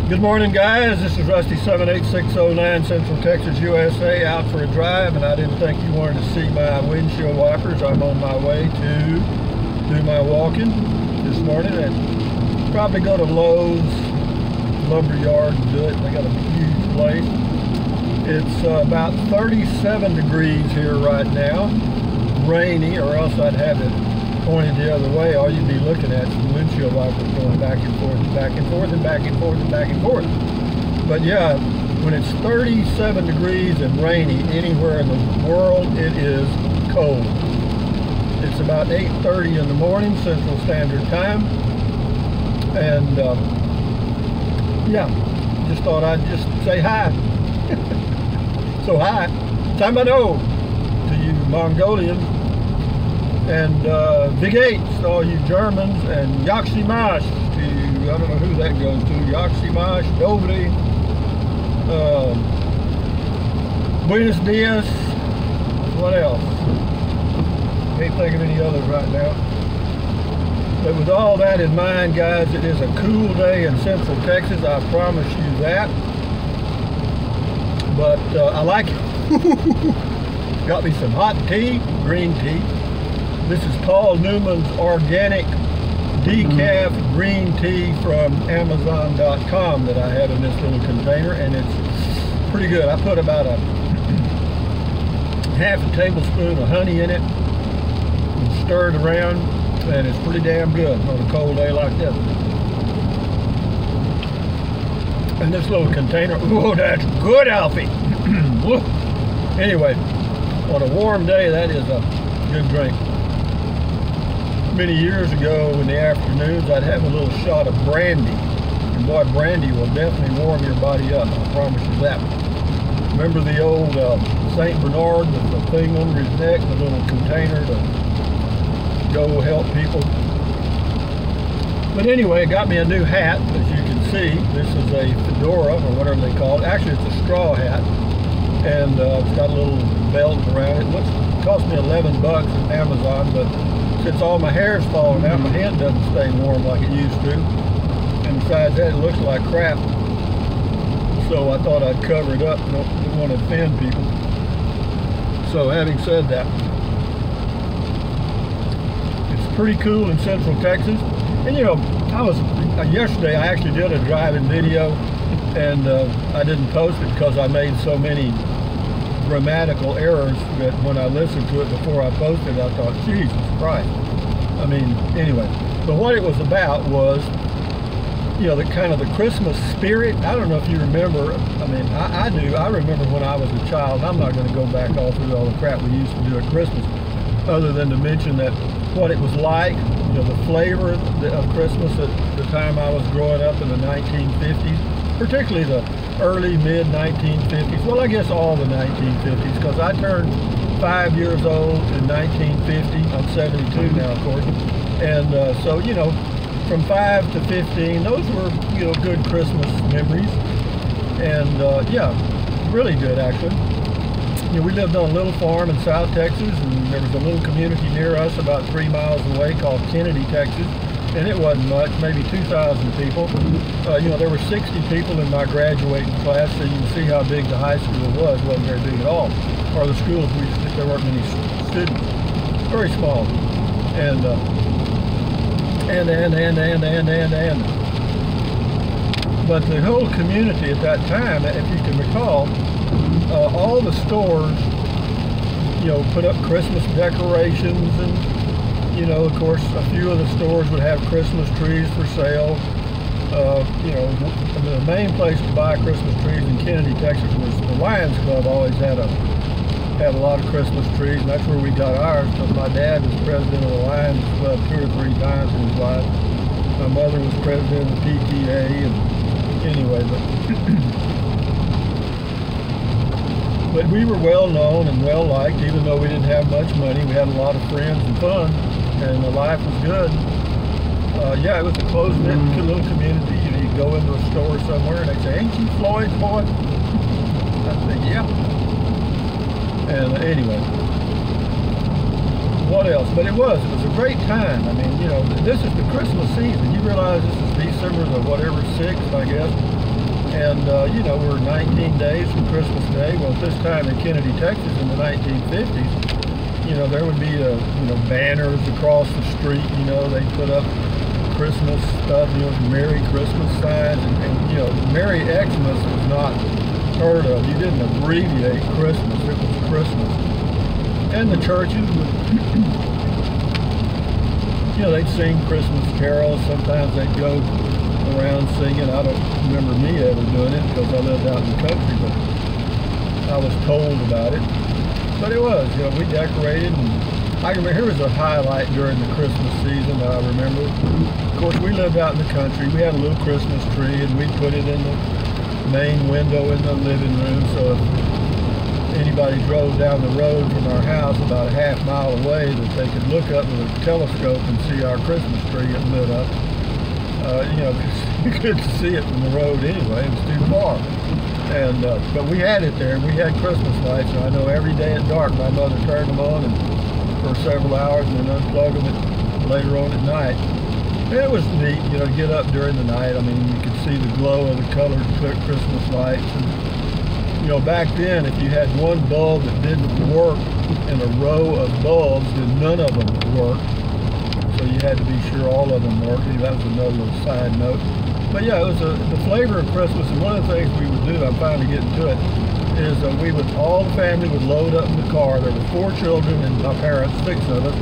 Good morning, guys. This is Rusty 78609, Central Texas, USA, out for a drive, and I didn't think you wanted to see my windshield wipers. I'm on my way to do my walking this morning and probably go to Lowe's Lumber Yard and do it. They got a huge place. It's about 37 degrees here right now, rainy, or else I'd have it pointed the other way. All you'd be looking at is the windshield wipers going back and forth and back and forth and back and forth and back and forth. But yeah, when it's 37 degrees and rainy anywhere in the world, it is cold. It's about 8:30 in the morning, Central Standard Time. And yeah, just thought I'd just say hi. So hi, Tamano to you Mongolians. And Vigates to all you Germans, and Yakshimash to, I don't know who that goes to, Yakshimash, Dobry, Buenos Dias, what else? Can't think of any others right now. But with all that in mind, guys, it is a cool day in Central Texas, I promise you that. But I like it. Got me some hot tea, green tea. This is Paul Newman's Organic Decaf Green Tea from Amazon.com that I have in this little container, and it's pretty good. I put about a half a tablespoon of honey in it and stir it around, and it's pretty damn good on a cold day like this. And this little container, oh, that's good, Alfie. Anyway, on a warm day, that is a good drink. Many years ago in the afternoons, I'd have a little shot of brandy, and boy, brandy will definitely warm your body up, I promise you that. Remember the old St. Bernard with the thing under his neck, the little container to go help people? But anyway, it got me a new hat, as you can see. This is a fedora, or whatever they call it. Actually, it's a straw hat, and it's got a little belt around it. It cost me 11 bucks at Amazon, but since all my hair's falling out, my head doesn't stay warm like it used to. And besides that, it looks like crap. So I thought I'd cover it up. Didn't want to offend people. So having said that, it's pretty cool in Central Texas. And you know, yesterday I actually did a driving video, and I didn't post it because I made so many grammatical errors that when I listened to it before I posted, I thought, Jesus Christ. I mean, anyway, but what it was about was, you know, the kind of the Christmas spirit. I don't know if you remember. I mean, I do. I remember when I was a child. I'm not going to go back all through all the crap we used to do at Christmas, other than to mention that what it was like, you know, the flavor of Christmas at the time I was growing up in the 1950s, particularly the early, mid 1950s. Well, I guess all the 1950s, because I turned 5 years old in 1950. I'm 72 now, of course. And so, you know, from 5 to 15, those were, you know, good Christmas memories. And yeah, really good, actually. You know, we lived on a little farm in South Texas, and there was a little community near us about 3 miles away called Kennedy, Texas. And it wasn't much, maybe 2,000 people. You know, there were 60 people in my graduating class, so you can see how big the high school was. It wasn't very big at all. Or the schools, there weren't many students. Very small. And but the whole community at that time, if you can recall, all the stores, you know, put up Christmas decorations, and you know, of course, a few of the stores would have Christmas trees for sale. You know, the main place to buy Christmas trees in Kennedy, Texas was the Lions Club. Always had a lot of Christmas trees, and that's where we got ours, because my dad was president of the Lions Club 2 or 3 times in his life. My mother was president of the PTA, and anyway, but we were well known and well liked, even though we didn't have much money. We had a lot of friends and fun, and the life was good. Yeah, it was a close-knit little community. You know, you'd go into a store somewhere and they'd say, "Ain't you Floyd's boy?" I said, "Yeah." And anyway, what else? But it was a great time. I mean, you know, this is the Christmas season. You realize this is December the whatever 6th, I guess. And you know, we're 19 days from Christmas Day. Well, at this time in Kennedy, Texas, in the 1950s, you know, there would be you know, banners across the street. You know, they put up Christmas stuff, you know, Merry Christmas signs, and you know, Merry Xmas was not heard of. You didn't abbreviate Christmas, it was Christmas. And the churches would, you know, they'd sing Christmas carols. Sometimes they'd go around singing. I don't remember me ever doing it because I lived out in the country, but I was told about it. But it was, you know, we decorated, and I remember, here was a highlight during the Christmas season that I remember. Of course, we lived out in the country. We had a little Christmas tree, and we put it in the main window in the living room, so if anybody drove down the road from our house about a half-mile away, that they could look up with a telescope and see our Christmas tree get lit up. You know, you couldn't see it from the road anyway, it was too far. And but we had it there, and we had Christmas lights, and I know every day at dark my mother turned them on and for several hours and then unplug them later on at night. And it was neat, you know, to get up during the night. I mean, you could see the glow of the colored Christmas lights. And, you know, back then, if you had one bulb that didn't work in a row of bulbs, then none of them would work. So you had to be sure all of them worked. That was another little side note. But yeah, it was the flavor of Christmas. And one of the things we would do, I'm finally getting to it, is we would, all the family would load up in the car. There were 4 children and my parents, 6 of us,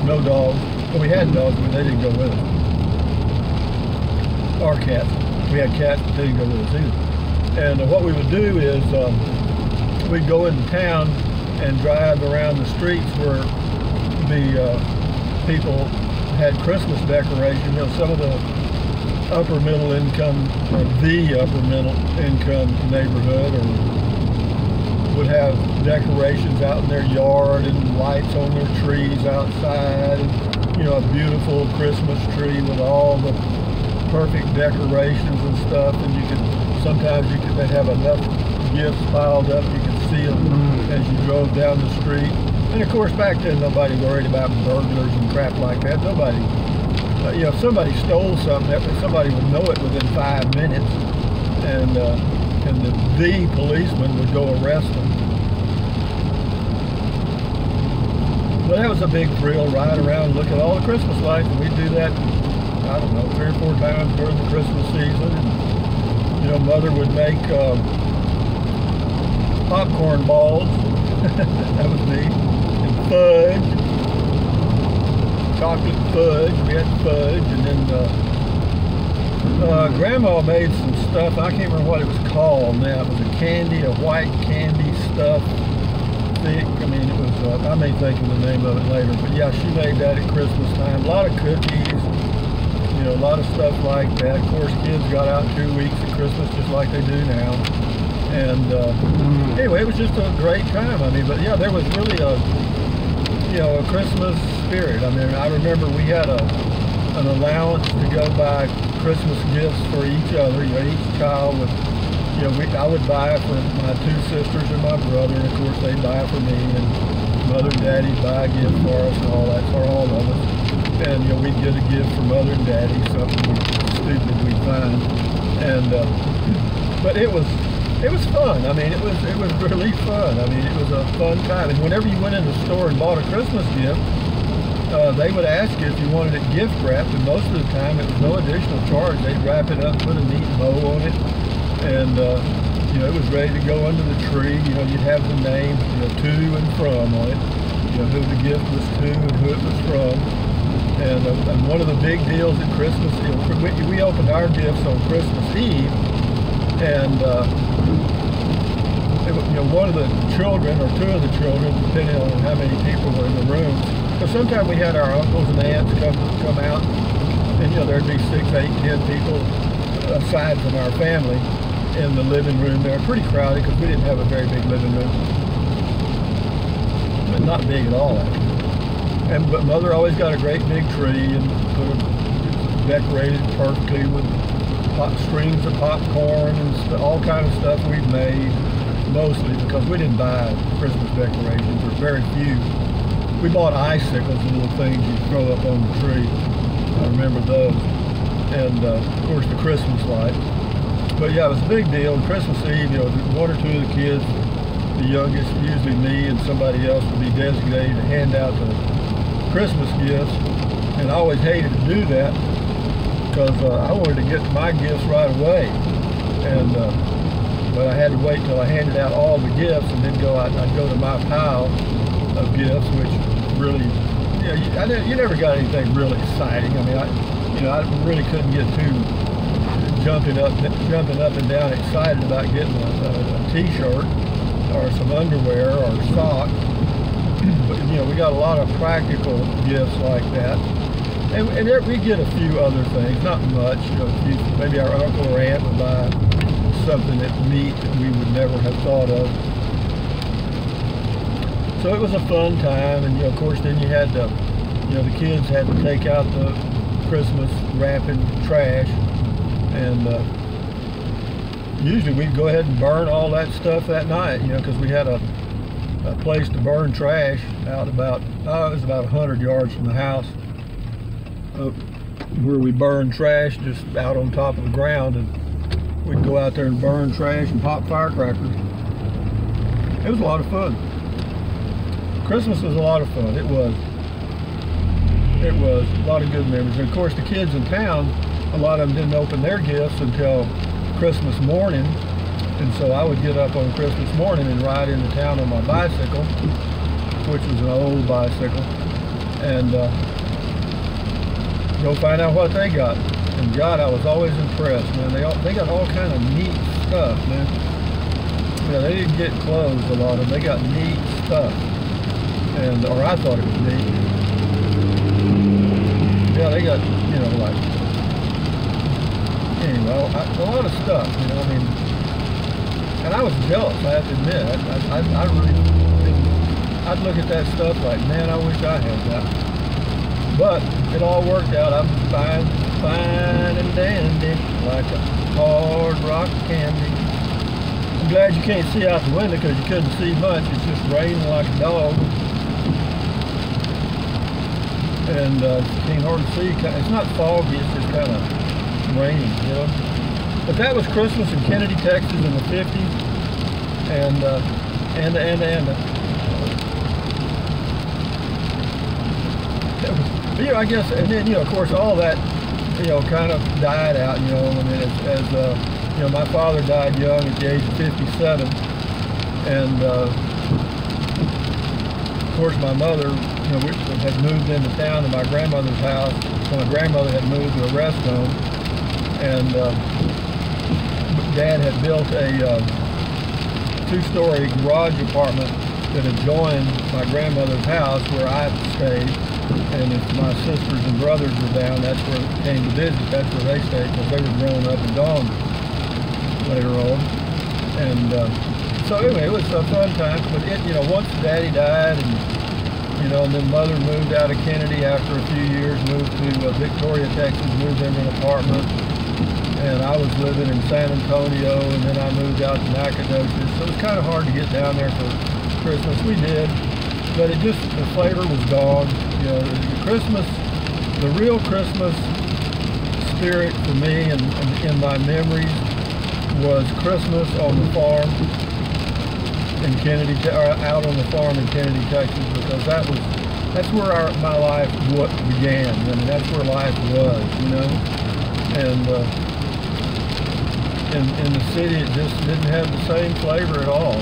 no dogs. Well, we had dogs, but they didn't go with us. Or cats. We had cats, but they didn't go with us either. And what we would do is we'd go into town and drive around the streets where the people had Christmas decorations. You know, some of the upper middle income, or the upper middle income neighborhood, or would have decorations out in their yard and lights on their trees outside, and, you know, a beautiful Christmas tree with all the perfect decorations and stuff. And you could, sometimes they'd have enough gifts piled up you could see them as you drove down the street. And of course, back then nobody worried about burglars and crap like that. Nobody, you know, if somebody stole something, somebody would know it within 5 minutes, and the policeman would go arrest them. But that was a big thrill, ride around and look at all the Christmas lights, and we'd do that, I don't know, 3 or 4 times during the Christmas season. And, you know, Mother would make popcorn balls. That was neat. And fudge. Chocolate fudge. We had fudge. And then Grandma made some stuff. I can't remember what it was called now. It was a candy, a white candy stuff. Thick. I mean, it was, I may think of the name of it later. But yeah, she made that at Christmas time. A lot of cookies. You know, a lot of stuff like that. Of course, kids got out 2 weeks at Christmas just like they do now. And anyway, it was just a great time. I mean, but yeah, there was really a, you know, a Christmas spirit. I mean, I remember we had an allowance to go buy Christmas gifts for each other. You know, each child would, you know, I would buy for my 2 sisters and my brother, and of course they'd buy for me, and Mother and Daddy'd buy a gift for us and all that, for all of us. And you know, we'd get a gift for Mother and Daddy, something stupid we'd find. And but it was fun. I mean, it was really fun. I mean, it was a fun time. And whenever you went in the store and bought a Christmas gift, they would ask you if you wanted it gift wrapped, and most of the time it was no additional charge. They'd wrap it up, put a neat bow on it, and you know, it was ready to go under the tree. You know, you'd have the name, you know, to and from on it. You know, who the gift was to and who it was from. And one of the big deals at Christmas, you know, we opened our gifts on Christmas Eve, and you know, one of the children, or 2 of the children, depending on how many people were in the room, because sometimes we had our uncles and aunts come out, and you know, there'd be 6, 8, 10 people aside from our family in the living room. They were pretty crowded because we didn't have a very big living room, but not big at all actually. But Mother always got a great big tree and decorated perfectly with strings of popcorn and all kind of stuff we've made, mostly because we didn't buy Christmas decorations, or very few. We bought icicles, little things you throw up on the tree. I remember those. And of course the Christmas lights. But yeah, it was a big deal. Christmas Eve, you know, one or two of the kids, the youngest, usually me and somebody else, would be designated to hand out the Christmas gifts. And I always hated to do that because I wanted to get my gifts right away. And but I had to wait till I handed out all the gifts and then I'd go to my pile of gifts, which really, you never got anything really exciting. I mean, I really couldn't get too jumping up and down excited about getting a t-shirt or some underwear or socks. But you know, we got a lot of practical gifts like that, and we get a few other things, not much. You know, maybe our uncle or aunt would buy something neat that we would never have thought of. So it was a fun time, and you know, of course, then you had to, you know, the kids had to take out the Christmas wrapping trash, and usually we'd go ahead and burn all that stuff that night, you know, because we had a place to burn trash out about, it was about 100 yards from the house, where we burned trash just out on top of the ground, and we'd go out there and burn trash and pop firecrackers. It was a lot of fun. Christmas was a lot of fun. It was a lot of good memories. And of course, the kids in town, a lot of them didn't open their gifts until Christmas morning. And so I would get up on Christmas morning and ride into town on my bicycle, which was an old bicycle, and go find out what they got. And God, I was always impressed, man. They got all kind of neat stuff, man. Yeah, they didn't get clothes, a lot of them. They got neat stuff, and or I thought it was neat. Yeah, they got, you know, like, anyway, a lot of stuff, you know. I mean, and I was jealous, I have to admit. I really, I'd look at that stuff like, man, I wish I had that. But it all worked out. I'm fine and dandy, like a hard rock candy. I'm glad you can't see out the window because you couldn't see much. It's just raining like a dog. And you can't hardly see. It's not foggy, it's just kind of raining, you know. But that was Christmas in Kennedy, Texas in the 50s. And you know, I guess, and then, you know, of course, all that, you know, kind of died out, you know. I mean, as you know, my father died young at the age of 57, and of course, my mother, you know, had moved into town to my grandmother's house. So my grandmother had moved to a rest home, and Dad had built a two-story garage apartment that adjoined my grandmother's house where I stayed. And if my sisters and brothers were down, that's where they came to visit. That's where they stayed because they were grown up and gone later on. And so anyway, it was a fun time. But it, you know, once Daddy died, and you know, and then Mother moved out of Kennedy after a few years, moved to Victoria, Texas, moved into an apartment. And I was living in San Antonio, and then I moved out to Nacogdoches. So it was kind of hard to get down there for Christmas. We did, but it just, the flavor was gone. You know, Christmas, the real Christmas spirit for me and in my memories was Christmas on the farm in Kennedy, or out on the farm in Kennedy, Texas, because that's where my life began. I mean, that's where life was, you know. And in the city, it just didn't have the same flavor at all,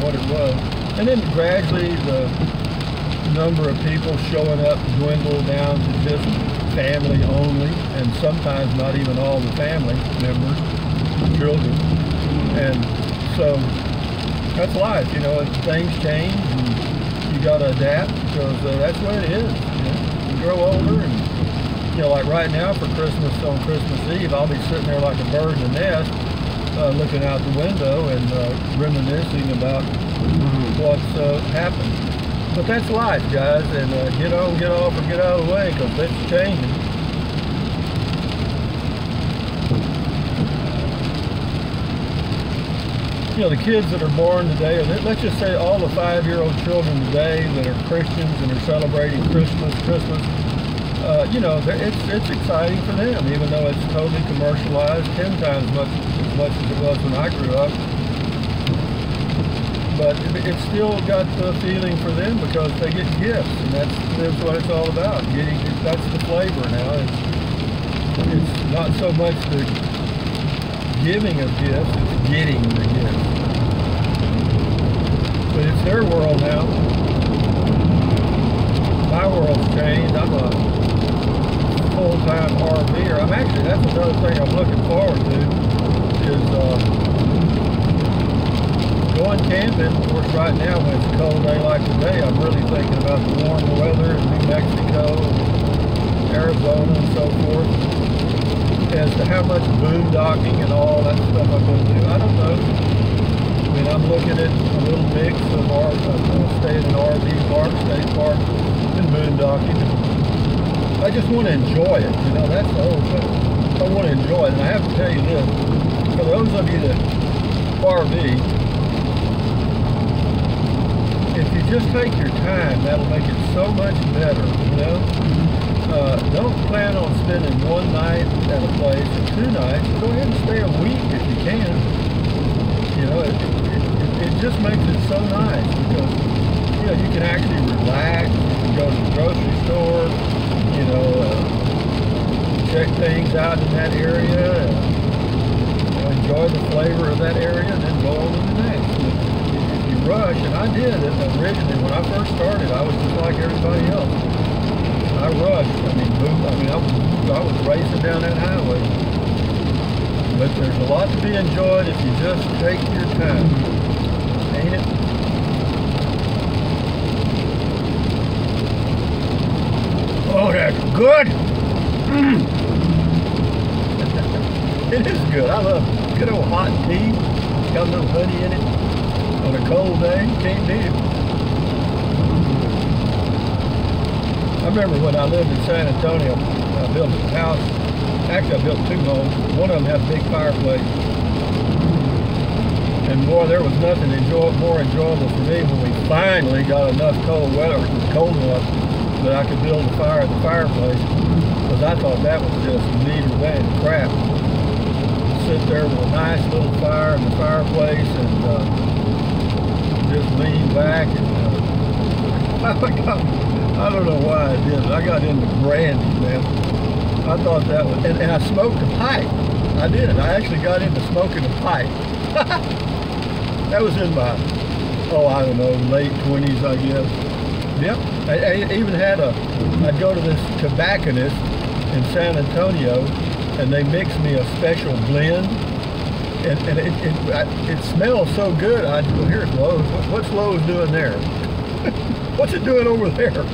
what it was. And then gradually the number of people showing up dwindled down to just family only, and sometimes not even all the family members, children. And so that's life, you know. Things change, and you got to adapt because that's what it is. You know? You grow older, and you know, like right now for Christmas, on Christmas Eve, I'll be sitting there like a bird in a nest, looking out the window and reminiscing about what's happened. But that's life, guys, and get on, get off, or get out of the way, because it's changing. You know, the kids that are born today, or let's just say all the 5-year-old children today that are Christians and are celebrating Christmas, you know, it's exciting for them, even though it's totally commercialized, 10 times as much as it was when I grew up. But it's still got the feeling for them because they get gifts, and that's what it's all about. That's the flavor now. It's not so much the giving of gifts, it's getting the gifts. But it's their world now. My world's changed. I'm a full-time RVer. That's another thing I'm looking forward to is going camping. Of course, right now when it's a cold day like today, I'm really thinking about the warm weather in New Mexico, Arizona, and so forth. As to how much boondocking and all that stuff I'm going to do, I don't know. I mean, I'm looking at a little mix of staying in an RV park, state park, and boondocking. I just want to enjoy it. You know, that's the whole thing. I want to enjoy it. And I have to tell you this, for those of you that RV, if you just take your time, that'll make it so much better, you know? Don't plan on spending one night at a place or 2 nights. Go ahead and stay a week if you can. You know, it just makes it so nice because, you know, you can actually relax. You can go to the grocery store, you know, check things out in that area, and, you know, enjoy the flavor of that area, and then go on to the next. If you rush, and I did it originally when I first started, I was just like everybody else. I rushed. I was racing down that highway. But there's a lot to be enjoyed if you just take your time. Ain't it? Oh, that's good. It is good. I love good old hot tea. Got a little honey in it. On a cold day, you can't beat it. I remember when I lived in San Antonio, I built a house. Actually, I built 2 homes. One of them had a big fireplace. And boy, there was nothing more enjoyable for me when we finally got enough cold weather, it was cold enough that I could build a fire at the fireplace. Because I thought that was just neater than crap. Sit there with a nice little fire in the fireplace and just lean back and I don't know why I did it. I got into brandy, man. I thought that was, and I smoked a pipe. I did. I actually got into smoking a pipe. That was in my, I don't know, late 20s, I guess. Yep. I even had I'd go to this tobacconist in San Antonio, and they mixed me a special blend. And it smells so good. Well, here's Lowe's. What's Lowe's doing there? What's it doing over there?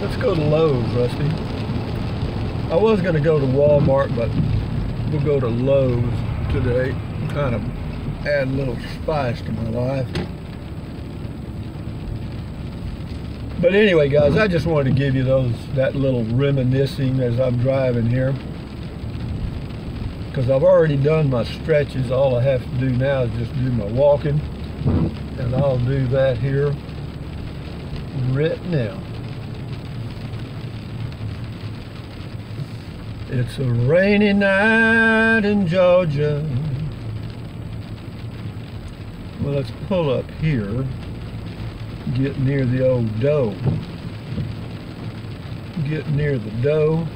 Let's go to Lowe's, Rusty. I was going to go to Walmart, but we'll go to Lowe's today. Kind of add a little spice to my life. But anyway, guys, I just wanted to give you that little reminiscing as I'm driving here. Because I've already done my stretches. All I have to do now is just do my walking. And I'll do that here right now. It's a rainy night in Georgia. Well, let's pull up here, get near the old doe. Get near the doe,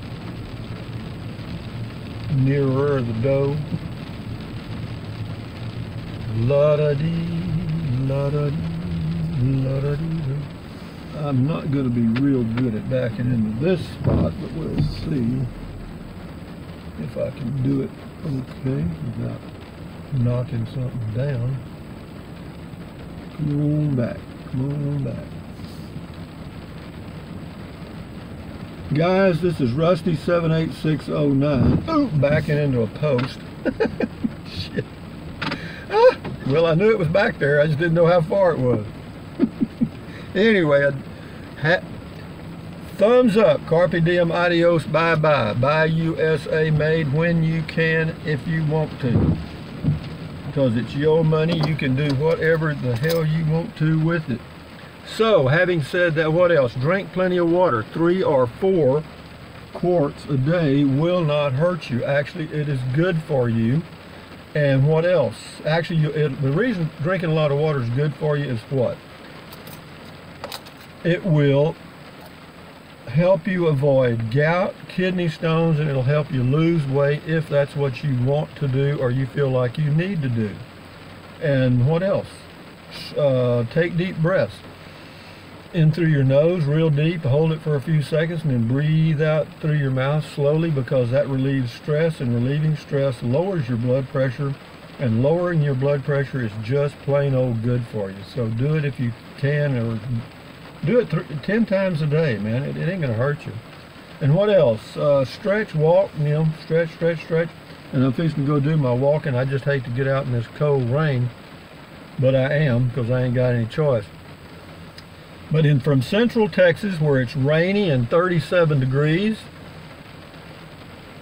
nearer the doe. La-da-dee, la-da-dee, la-da-dee. I'm not going to be real good at backing into this spot, but we'll see if I can do it okay without knocking something down. Come on back, come on back. Guys, this is Rusty 78609. Ooh, backing into a post. Shit. Ah, well, I knew it was back there. I just didn't know how far it was. Anyway, thumbs up. Carpe diem, adios, bye-bye. Buy USA made when you can, if you want to. Because it's your money. You can do whatever the hell you want to with it. So, having said that, what else? Drink plenty of water. 3 or 4 quarts a day will not hurt you. Actually, it is good for you. And what else? Actually, the reason drinking a lot of water is good for you is what? It will help you avoid gout, kidney stones, and it'll help you lose weight if that's what you want to do or you feel like you need to do. And what else? Take deep breaths. In through your nose real deep, hold it for a few seconds, and then breathe out through your mouth slowly, because that relieves stress, and relieving stress lowers your blood pressure, and lowering your blood pressure is just plain old good for you. So do it if you can, or do it 10 times a day, man. It ain't gonna hurt you. And what else? Stretch, walk, stretch. And I'm fixing to go do my walking. I just hate to get out in this cold rain, but I am, because I ain't got any choice. But from Central Texas, where it's rainy and 37 degrees,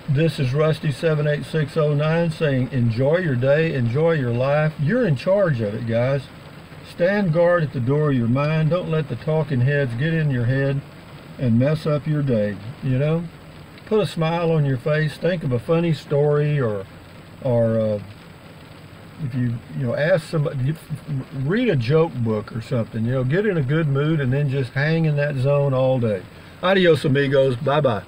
this is Rusty 78609 saying, enjoy your day, enjoy your life. You're in charge of it, guys. Stand guard at the door of your mind. Don't let the talking heads get in your head and mess up your day. Put a smile on your face. Think of a funny story, or if you ask somebody, read a joke book or something. Get in a good mood, and then just hang in that zone all day. Adios, amigos. Bye bye.